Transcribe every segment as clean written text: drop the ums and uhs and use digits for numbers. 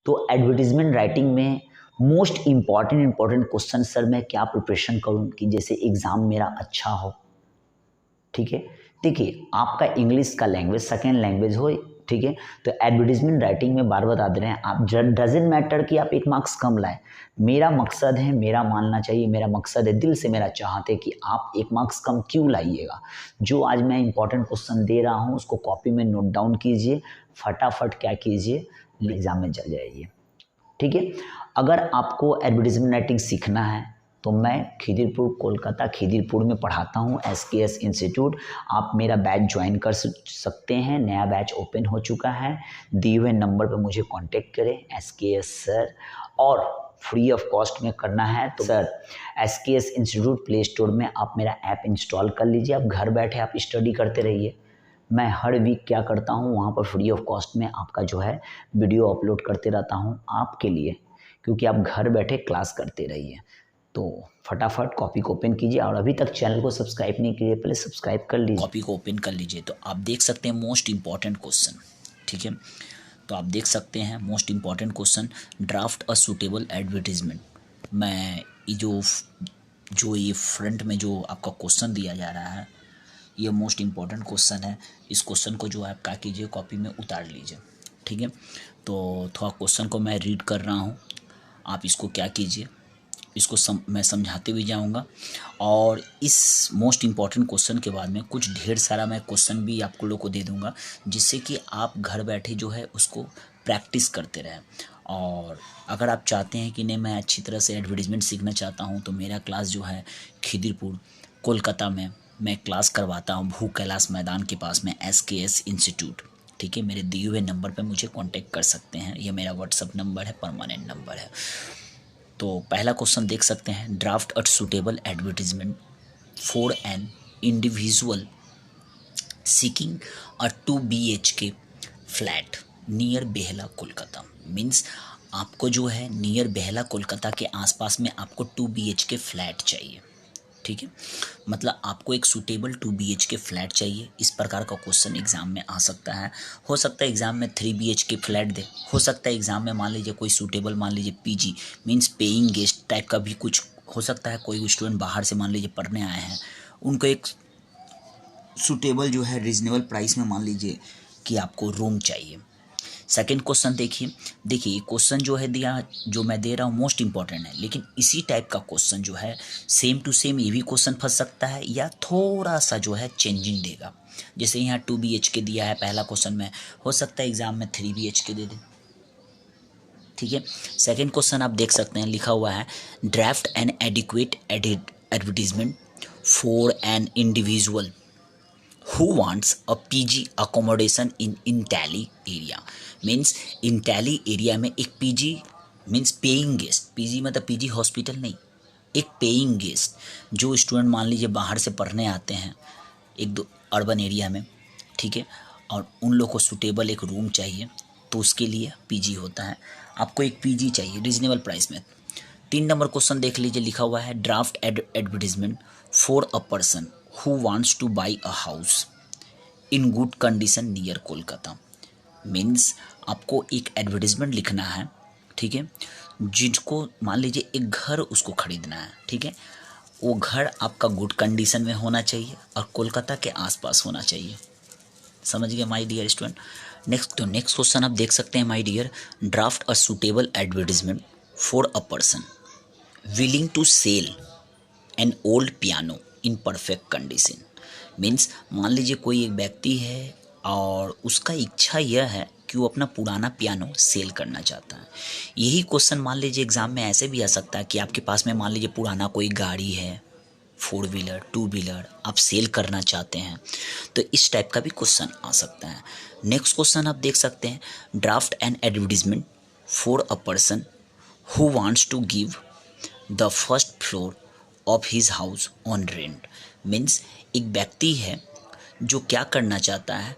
तो advertisement writing में most important question sir मैं क्या प्रिपरेशन करूं कि जैसे एग्ज़ाम मेरा अच्छा हो। ठीक है, देखिए आपका इंग्लिश का लैंग्वेज सेकेंड लैंग्वेज हो, ठीक है, तो एडवर्टीजमेंट राइटिंग में बार बता दे रहे हैं आप, डजेंट मैटर कि आप एक मार्क्स कम लाए। मेरा मकसद है, मेरा मानना चाहिए, मेरा मकसद है, दिल से मेरा चाहते कि आप एक मार्क्स कम क्यों लाइएगा। जो आज मैं इंपॉर्टेंट क्वेश्चन दे रहा हूँ उसको कॉपी में नोट डाउन कीजिए, फटाफट क्या कीजिए, एग्जाम में चल जाइए। ठीक है, अगर आपको एडवर्टीजमेंट राइटिंग सीखना है तो मैं खिदिरपुर कोलकाता खिदिरपुर में पढ़ाता हूँ, SKS इंस्टीट्यूट। आप मेरा बैच ज्वाइन कर सकते हैं, नया बैच ओपन हो चुका है। दिए हुए नंबर पर मुझे कांटेक्ट करें SKS सर, और फ्री ऑफ कॉस्ट में करना है तो sir SKS institute play store में आप मेरा ऐप इंस्टॉल कर लीजिए। आप घर बैठे आप स्टडी करते रहिए। मैं हर वीक क्या करता हूँ वहाँ पर फ्री ऑफ कॉस्ट में आपका जो है वीडियो अपलोड करते रहता हूँ आपके लिए, क्योंकि आप घर बैठे क्लास करते रहिए। तो फटाफट कॉपी को ओपन कीजिए, और अभी तक चैनल को सब्सक्राइब नहीं किए पहले सब्सक्राइब कर लीजिए। कॉपी को ओपन कर लीजिए तो आप देख सकते हैं मोस्ट इम्पॉर्टेंट क्वेश्चन। ठीक है, तो आप देख सकते हैं most important question, draft a suitable advertisement. मैं ये जो ये फ्रंट में जो आपका क्वेश्चन दिया जा रहा है ये मोस्ट इम्पॉर्टेंट क्वेश्चन है। इस क्वेश्चन को जो आप क्या कीजिए कॉपी में उतार लीजिए। ठीक है, तो थोड़ा क्वेश्चन को मैं रीड कर रहा हूँ, आप इसको क्या कीजिए, इसको मैं समझाते भी जाऊंगा। और इस मोस्ट इम्पॉर्टेंट क्वेश्चन के बाद में कुछ ढेर सारा मैं क्वेश्चन भी आपको लोग को दे दूंगा, जिससे कि आप घर बैठे जो है उसको प्रैक्टिस करते रहें। और अगर आप चाहते हैं कि नहीं मैं अच्छी तरह से एडवर्टीजमेंट सीखना चाहता हूं, तो मेरा क्लास जो है खिदिरपुर कोलकाता में मैं क्लास करवाता हूं, भू कैलाश मैदान के पास में SKS इंस्टीट्यूट। ठीक है, मेरे दिए हुए नंबर पर मुझे कांटेक्ट कर सकते हैं, ये मेरा व्हाट्सअप नंबर है, परमानेंट नंबर है। तो पहला क्वेश्चन देख सकते हैं, draft a suitable advertisement for an individual seeking a 2 BHK flat near Behala Kolkata. Means आपको जो है नियर बेहला कोलकाता के आसपास में आपको 2 BHK फ्लैट चाहिए। ठीक है, मतलब आपको एक सूटेबल 2 BHK फ्लैट चाहिए। इस प्रकार का क्वेश्चन एग्जाम में आ सकता है। हो सकता है एग्जाम में 3 BHK फ्लैट दे, हो सकता है एग्जाम में मान लीजिए कोई सूटेबल, मान लीजिए PG means paying guest type का भी कुछ हो सकता है। कोई स्टूडेंट बाहर से मान लीजिए पढ़ने आए हैं, उनको एक सूटेबल जो है रीजनेबल प्राइस में मान लीजिए कि आपको रूम चाहिए। सेकेंड क्वेश्चन देखिए क्वेश्चन जो है दिया, जो मैं दे रहा हूँ मोस्ट इंपॉर्टेंट है, लेकिन इसी टाइप का क्वेश्चन जो है सेम टू सेम ये भी क्वेश्चन फंस सकता है या थोड़ा सा जो है चेंजिंग देगा। जैसे यहाँ 2 BHK दिया है पहला क्वेश्चन में, हो सकता है एग्जाम में 3 BHK दे दे। ठीक है, सेकेंड क्वेश्चन आप देख सकते हैं लिखा हुआ है, draft an adequate advertisement for an individual who wants a PG accommodation in Intally area। Means Intelli area में एक PG means paying guest, PG मतलब PG हॉस्पिटल नहीं, एक पेइंग गेस्ट जो स्टूडेंट मान लीजिए बाहर से पढ़ने आते हैं एक दो अर्बन एरिया में। ठीक है, और उन लोग को सूटेबल एक रूम चाहिए, तो उसके लिए PG होता है। आपको एक PG चाहिए रीजनेबल प्राइस में। 3 नंबर क्वेश्चन देख लीजिए, लिखा हुआ है draft advertisement for a person who wants two by a house in good condition near Kolkata. Means आपको एक एडवर्टीजमेंट लिखना है। ठीक है, जिसको मान लीजिए एक घर उसको खरीदना है। ठीक है, वो घर आपका गुड कंडीशन में होना चाहिए और कोलकाता के आसपास होना चाहिए। समझ गए my dear student. Next question आप देख सकते हैं my dear, draft a suitable advertisement for a person willing to sell an old piano in perfect condition. Means मान लीजिए कोई एक व्यक्ति है और उसका इच्छा यह है कि वो अपना पुराना पियानो सेल करना चाहता है। यही क्वेश्चन मान लीजिए एग्जाम में ऐसे भी आ सकता है कि आपके पास में मान लीजिए पुराना कोई गाड़ी है, 4 व्हीलर 2 व्हीलर, आप सेल करना चाहते हैं, तो इस टाइप का भी क्वेश्चन आ सकता है। नेक्स्ट क्वेश्चन आप देख सकते हैं, draft an advertisement for a person who wants to give the first floor of his house on rent. Means एक व्यक्ति है जो क्या करना चाहता है,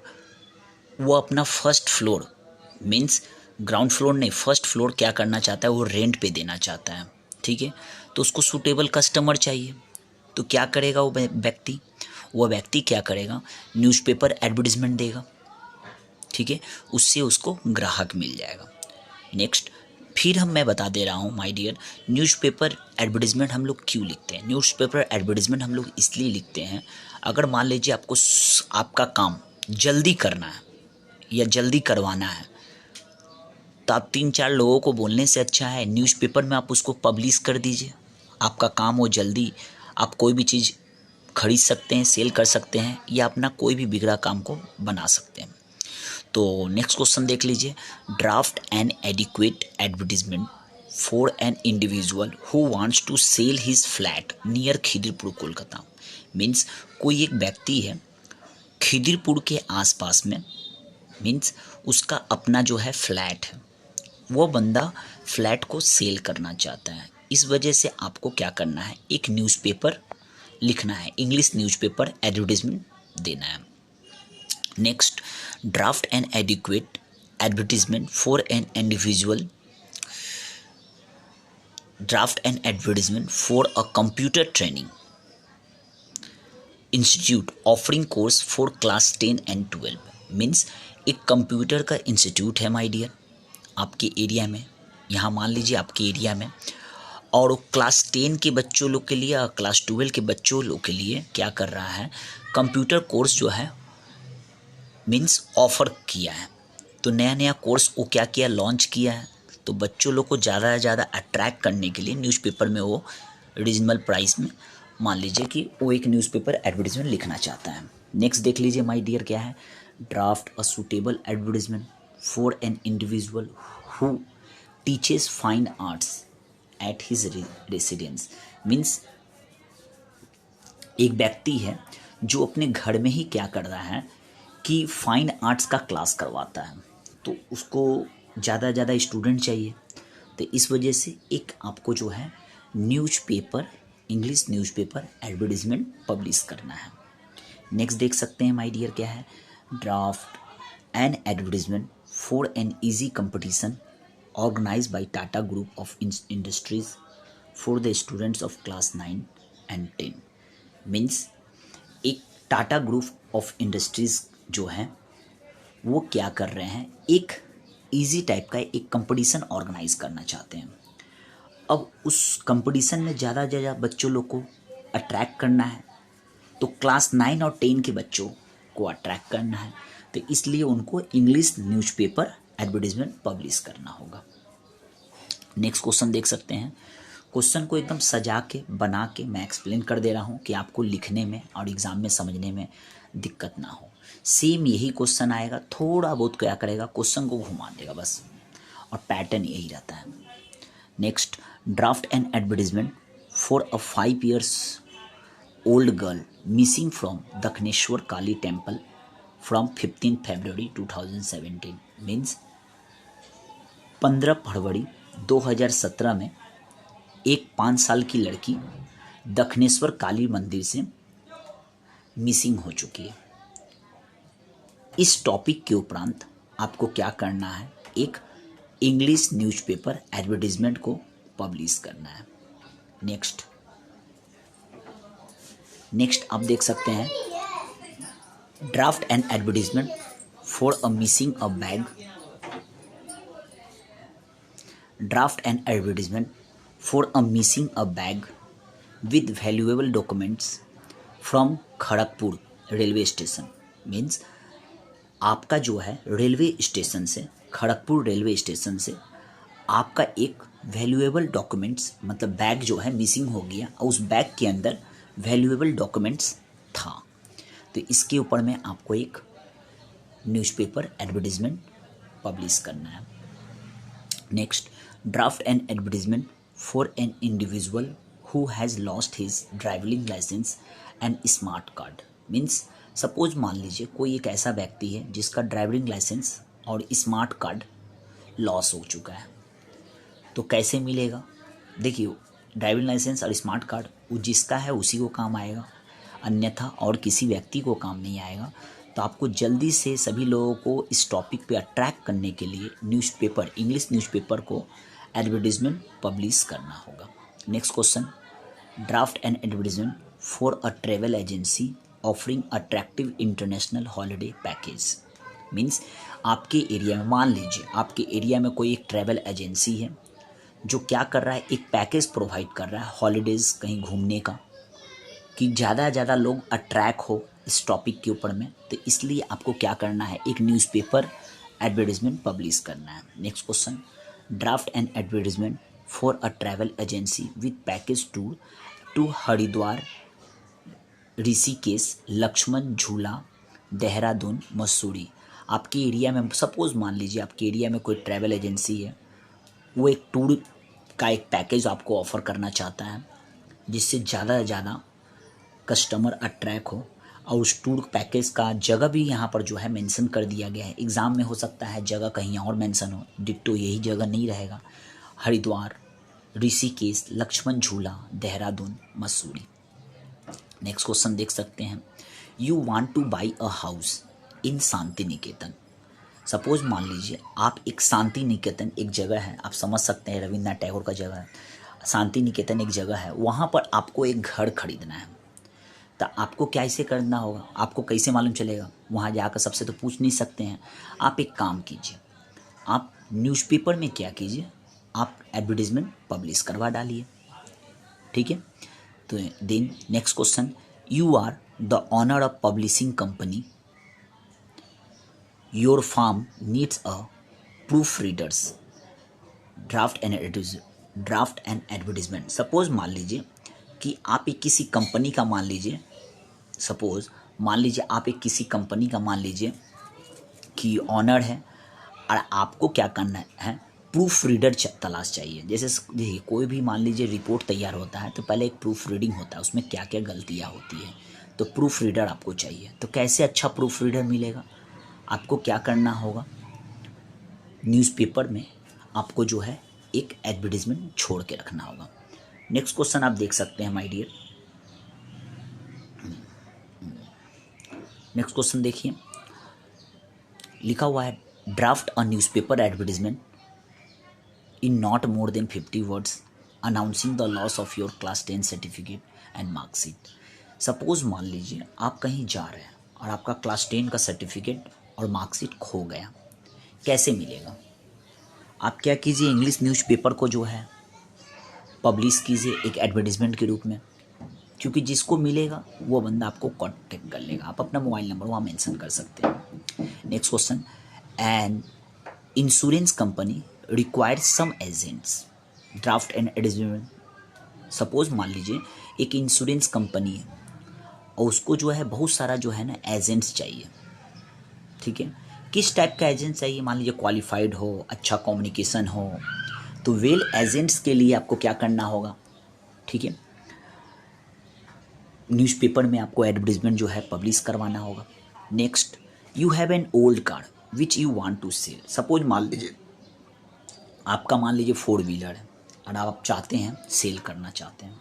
वो अपना first floor means ground floor नहीं, फर्स्ट फ्लोर क्या करना चाहता है, वो रेंट पे देना चाहता है। ठीक है, तो उसको सूटेबल कस्टमर चाहिए, तो क्या करेगा वो व्यक्ति क्या करेगा, न्यूज़पेपर एडवर्टीजमेंट देगा। ठीक है, उससे उसको ग्राहक मिल जाएगा। नेक्स्ट, फिर मैं बता दे रहा हूँ माय डियर, न्यूज़पेपर एडवर्टीजमेंट हम लोग क्यों लिखते हैं। न्यूज़पेपर एडवर्टीजमेंट हम लोग इसलिए लिखते हैं, अगर मान लीजिए आपको आपका काम जल्दी करना है या जल्दी करवाना है, तो आप 3-4 लोगों को बोलने से अच्छा है न्यूज़पेपर में आप उसको पब्लिश कर दीजिए। आपका काम हो जल्दी, आप कोई भी चीज़ खरीद सकते हैं, सेल कर सकते हैं, या अपना कोई भी बिगड़ा काम को बना सकते हैं। तो नेक्स्ट क्वेश्चन देख लीजिए, draft an adequate advertisement for an individual who wants to sell his flat near Khidirpur Kolkata. Means कोई एक व्यक्ति है खिदिरपुर के आसपास में, मीन्स उसका अपना जो है फ्लैट है, वो बंदा फ्लैट को सेल करना चाहता है। इस वजह से आपको क्या करना है, एक न्यूज़पेपर लिखना है, इंग्लिश न्यूज़पेपर एडवर्टीजमेंट देना है। Next, draft an adequate advertisement for an individual, draft an advertisement for a computer training institute offering course for class 10 and 12। Means एक कंप्यूटर का इंस्टीट्यूट है माय डियर आपके एरिया में, यहाँ मान लीजिए आपके एरिया में, और वो क्लास 10 के बच्चों लोग के लिए और क्लास 12 के बच्चों लोग के लिए क्या कर रहा है, कंप्यूटर कोर्स जो है मीन्स ऑफ़र किया है। तो नया नया कोर्स वो क्या किया, लॉन्च किया है। तो बच्चों लोग को ज़्यादा से ज़्यादा अट्रैक्ट करने के लिए न्यूज़पेपर में वो रीजनेबल प्राइस में, मान लीजिए कि वो एक न्यूज़पेपर एडवर्टीजमेंट लिखना चाहता है। नेक्स्ट देख लीजिए माय डियर क्या है, draft a suitable advertisement for an individual who teaches fine arts at his residence. Means एक व्यक्ति है जो अपने घर में ही क्या कर रहा है कि फाइन आर्ट्स का क्लास करवाता है, तो उसको ज़्यादा ज़्यादा स्टूडेंट चाहिए, तो इस वजह से एक आपको जो है newspaper, English newspaper advertisement publish करना है। नेक्स्ट देख सकते हैं माय डियर क्या है, draft an advertisement for an easy competition organised by Tata group of industries for the students of class 9 and 10। Means एक टाटा ग्रुप ऑफ इंडस्ट्रीज़ जो है वो क्या कर रहे हैं, एक इजी टाइप का एक कंपटीशन ऑर्गेनाइज करना चाहते हैं। अब उस कंपटीशन में ज़्यादा ज़्यादा बच्चों लोग को अट्रैक्ट करना है, तो क्लास 9 और 10 के बच्चों को अट्रैक्ट करना है, तो इसलिए उनको इंग्लिश न्यूज़पेपर एडवर्टीजमेंट पब्लिश करना होगा। नेक्स्ट क्वेश्चन देख सकते हैं, क्वेश्चन को एकदम सजा के बना के मैं एक्सप्लेन कर दे रहा हूँ कि आपको लिखने में और एग्ज़ाम में समझने में दिक्कत ना हो। सेम यही क्वेश्चन आएगा, थोड़ा बहुत क्या करेगा, क्वेश्चन को घुमा देगा बस, और पैटर्न यही रहता है। Next, draft an advertisement for a 5 years old girl missing from Dakshineswar Kali temple from 15 February 2017। Means 15 फरवरी 2017 में एक 5 साल की लड़की दक्षिणेश्वर काली मंदिर से मिसिंग हो चुकी है। इस टॉपिक के उपरांत आपको क्या करना है, एक इंग्लिश न्यूज़पेपर एडवर्टीजमेंट को पब्लिश करना है। नेक्स्ट आप देख सकते हैं, draft an advertisement for a missing a bag, draft an advertisement for a missing a bag with valuable documents from Kharagpur railway station. Means आपका जो है रेलवे स्टेशन से, खड़गपुर रेलवे स्टेशन से आपका एक वैल्यूएबल डॉक्यूमेंट्स, मतलब बैग जो है मिसिंग हो गया और उस बैग के अंदर वैल्यूएबल डॉक्यूमेंट्स था, तो इसके ऊपर में आपको एक न्यूज़पेपर एडवर्टीजमेंट पब्लिश करना है। Next, draft an advertisement for an individual who has lost his driving licence and smart card. Means suppose मान लीजिए कोई एक ऐसा व्यक्ति है जिसका ड्राइविंग लाइसेंस और स्मार्ट कार्ड लॉस हो चुका है, तो कैसे मिलेगा। देखिए, ड्राइविंग लाइसेंस और स्मार्ट कार्ड वो जिसका है उसी को काम आएगा, अन्यथा और किसी व्यक्ति को काम नहीं आएगा। तो आपको जल्दी से सभी लोगों को इस टॉपिक पे अट्रैक्ट करने के लिए न्यूज़पेपर, इंग्लिश न्यूज़पेपर को एडवर्टीजमेंट पब्लिश करना होगा। Next question, draft an advertisement for a travel agency offering attractive international holiday package. Means आपके एरिया में, मान लीजिए आपके एरिया में कोई एक ट्रैवल एजेंसी है जो क्या कर रहा है, एक पैकेज प्रोवाइड कर रहा है हॉलीडेज़ कहीं घूमने का, कि ज़्यादा से ज़्यादा लोग अट्रैक्ट हो इस टॉपिक के ऊपर में। तो इसलिए आपको क्या करना है, एक न्यूज़पेपर एडवर्टीजमेंट पब्लिश करना है। Next question, draft an advertisement for a travel agency with package tour to Haridwar, Rishikesh, Lakshman Jhula, Dehradun, Mussoorie. आपके एरिया में सपोज़ मान लीजिए आपके एरिया में कोई ट्रैवल एजेंसी है, वो एक टूर का एक पैकेज आपको ऑफ़र करना चाहता है जिससे ज़्यादा से ज़्यादा कस्टमर अट्रैक्ट हो, और उस टूर पैकेज का जगह भी यहाँ पर जो है मेंशन कर दिया गया है। एग्ज़ाम में हो सकता है जगह कहीं और मेंशन हो, डिट्टो यही जगह नहीं रहेगा। हरिद्वार, ऋषिकेश, लक्ष्मण झूला, देहरादून, मसूरी। नेक्स्ट क्वेश्चन देख सकते हैं, you want two by a house in Shanti Niketan. Suppose मान लीजिए आप एक शांति निकेतन एक जगह है, आप समझ सकते हैं रविन्द्रनाथ टैगोर का जगह है, शांति निकेतन एक जगह है, वहाँ पर आपको एक घर खरीदना है। तो आपको क्या ऐसे करना होगा, आपको कैसे मालूम चलेगा, वहाँ जाकर सबसे तो पूछ नहीं सकते हैं। आप एक काम कीजिए, आप न्यूज़पेपर में क्या कीजिए, आप एडवर्टीजमेंट पब्लिश करवा डालिए, ठीक है। तो then next question, you are the owner of publishing company, your firm needs a proof readers, draft and advertisement. Suppose मान लीजिए कि आप एक किसी कंपनी का मान लीजिए आप एक किसी कंपनी का मान लीजिए कि ऑनर है, और आपको क्या करना है, प्रूफ रीडर तलाश चाहिए। जैसे देखिए कोई भी मान लीजिए रिपोर्ट तैयार होता है तो पहले एक प्रूफ रीडिंग होता है, उसमें क्या क्या गलतियाँ होती है, तो प्रूफ रीडर आपको चाहिए। तो कैसे अच्छा प्रूफ रीडर मिलेगा, आपको क्या करना होगा, न्यूज़पेपर में आपको जो है एक एडवर्टीजमेंट छोड़ के रखना होगा। नेक्स्ट क्वेश्चन आप देख सकते हैं माय डियर। नेक्स्ट क्वेश्चन देखिए, लिखा हुआ है, draft a newspaper advertisement in not more than 50 words announcing the loss of your class 10 certificate and marksheet. Suppose मान लीजिए आप कहीं जा रहे हैं और आपका क्लास 10 का सर्टिफिकेट और मार्कशीट खो गया, कैसे मिलेगा। आप क्या कीजिए, इंग्लिश न्यूज़पेपर को जो है पब्लिश कीजिए एक एडवर्टीजमेंट के रूप में, क्योंकि जिसको मिलेगा वो बंदा आपको कांटेक्ट कर लेगा। आप अपना मोबाइल नंबर वहाँ मेंशन कर सकते हैं। Next question, and insurance company require some agents, draft and advertisement. Suppose मान लीजिए एक इंश्योरेंस कंपनी है और उसको जो है बहुत सारा जो है ना एजेंट्स चाहिए, ठीक है। किस टाइप का एजेंट चाहिए, मान लीजिए क्वालिफाइड हो, अच्छा कम्युनिकेशन हो, तो वेल एजेंट्स के लिए आपको क्या करना होगा, ठीक है, न्यूज़पेपर में आपको एडवर्टीजमेंट जो है पब्लिश करवाना होगा। Next, you have an old car which you want to sell. Suppose मान लीजिए आपका मान लीजिए 4 व्हीलर है और आप चाहते हैं सेल करना चाहते हैं।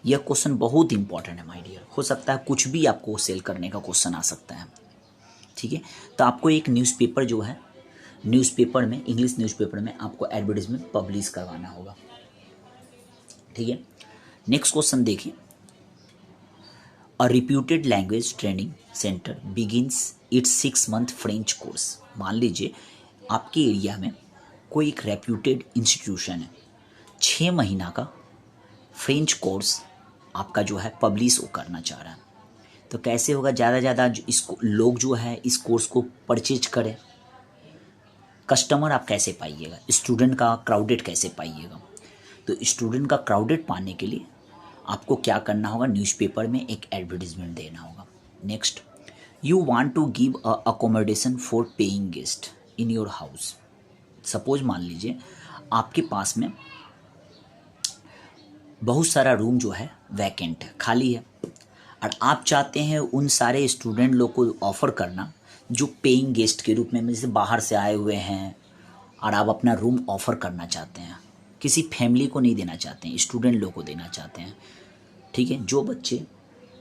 यह क्वेश्चन बहुत इंपॉर्टेंट है माय डियर, हो सकता है कुछ भी आपको सेल करने का क्वेश्चन आ सकता है, ठीक है। तो आपको एक न्यूज़पेपर जो है, न्यूज़पेपर में, इंग्लिश न्यूज़पेपर में आपको एडवर्टीजमेंट पब्लिश करवाना होगा, ठीक है। नेक्स्ट क्वेश्चन देखिए, a reputed language training centre begins its 6 month French course. मान लीजिए आपके एरिया में कोई एक रेप्यूटेड इंस्टीट्यूशन है, 6 महीना का फ्रेंच कोर्स आपका जो है पब्लिश वो करना चाह रहा है। तो कैसे होगा, ज़्यादा ज़्यादा इसको लोग जो है इस कोर्स को परचेज करें, कस्टमर आप कैसे पाइएगा, स्टूडेंट का क्राउडेड कैसे पाइएगा। तो स्टूडेंट का क्राउडेड पाने के लिए आपको क्या करना होगा, न्यूज़पेपर में एक एडवर्टीजमेंट देना होगा। Next, you want to give a accommodation for paying guest in your house. Suppose मान लीजिए आपके पास में बहुत सारा रूम जो है वैकेंट है, खाली है, और आप चाहते हैं उन सारे स्टूडेंट लोग को ऑफ़र करना जो पेइंग गेस्ट के रूप में, जैसे बाहर से आए हुए हैं, और आप अपना रूम ऑफ़र करना चाहते हैं, किसी फैमिली को नहीं देना चाहते हैं, स्टूडेंट लोग को देना चाहते हैं, ठीक है। जो बच्चे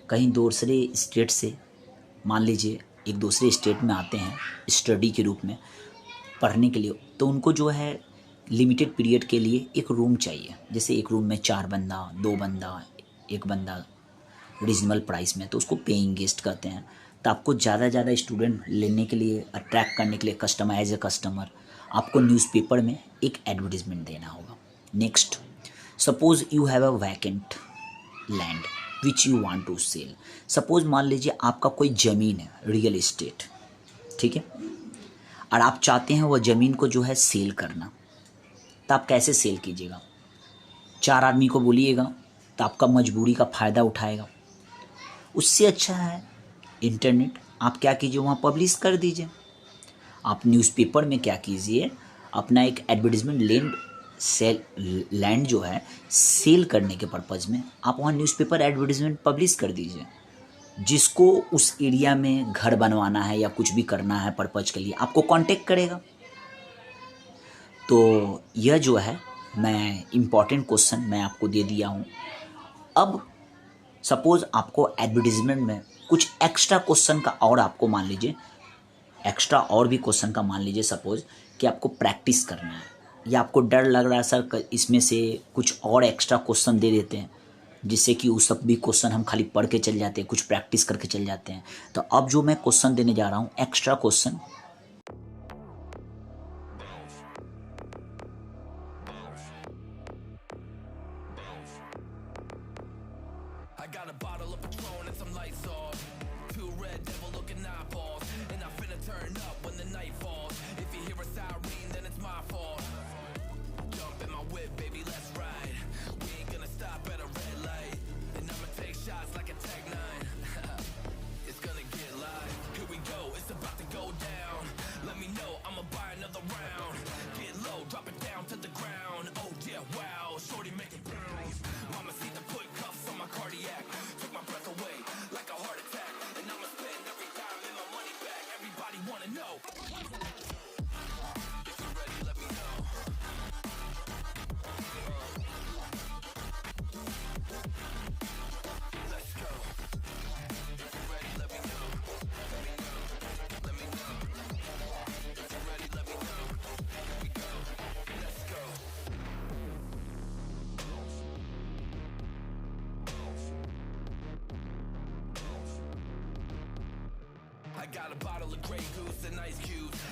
कहीं दूसरे स्टेट से, मान लीजिए एक दूसरे स्टेट में आते हैं स्टडी के रूप में पढ़ने के लिए, तो उनको जो है लिमिटेड पीरियड के लिए एक रूम चाहिए। जैसे एक रूम में 4 बंदा, 2 बंदा, 1 बंदा, रीजनल प्राइस में, तो उसको पेइंग गेस्ट कहते हैं। तो आपको ज़्यादा ज़्यादा स्टूडेंट लेने के लिए, अट्रैक्ट करने के लिए, कस्टमर एज ए कस्टमर आपको न्यूज़पेपर में एक एडवर्टीजमेंट देना होगा। Next, suppose you have a vacant land which you want to sell. Suppose मान लीजिए आपका कोई ज़मीन है, रियल इस्टेट, ठीक है, और आप चाहते हैं वह ज़मीन को जो है सेल करना। तो आप कैसे सेल कीजिएगा? 4 आदमी को बोलिएगा तो आपका मजबूरी का फ़ायदा उठाएगा। उससे अच्छा है इंटरनेट, आप क्या कीजिए, वहाँ पब्लिश कर दीजिए। आप न्यूज़पेपर में क्या कीजिए, अपना एक एडवर्टीजमेंट लैंड जो है सेल करने के पर्पज़ में आप वहाँ न्यूज़पेपर एडवर्टीजमेंट पब्लिश कर दीजिए। जिसको उस एरिया में घर बनवाना है या कुछ भी करना है पर्पज़ के लिए, आपको कांटेक्ट करेगा। तो यह जो है मैं इम्पॉर्टेंट क्वेश्चन मैं आपको दे दिया हूँ। अब सपोज़ आपको एडवर्टीजमेंट में कुछ एक्स्ट्रा क्वेश्चन का और आपको मान लीजिए एक्स्ट्रा और भी क्वेश्चन का मान लीजिए सपोज़ कि आपको प्रैक्टिस करना है या आपको डर लग रहा है सर इसमें से कुछ और एक्स्ट्रा क्वेश्चन दे देते हैं जिससे कि उस सब भी क्वेश्चन हम खाली पढ़ के चल जाते हैं, कुछ प्रैक्टिस करके चल जाते हैं। तो अब जो मैं क्वेश्चन देने जा रहा हूँ extra question, I got a bottle of Patron and some lights off. 2 red devil looking eyeballs. And I'm finna turn up when the night falls. If you hear a siren, then it's my fault. Jump in my whip, baby, let's ride. We ain't gonna stop at a red light. And I'ma take shots like a Tech 9. It's gonna get live. Here we go, it's about to go down. Let me know, I'ma buy another round. Get low, drop it down to the ground. Oh yeah, wow, shorty make it bounce. Mama see the put cuffs on my cardiac. Took my breath away like a heart attack. And I'ma spend every dime and my money back. Everybody wanna know. If you're ready, let me know. Let's go. If you're ready, let me know. Let me know. Let me know. If you're ready, let me know. Here we go. Let's go. I got a bottle of Grey Goose and ice cubes.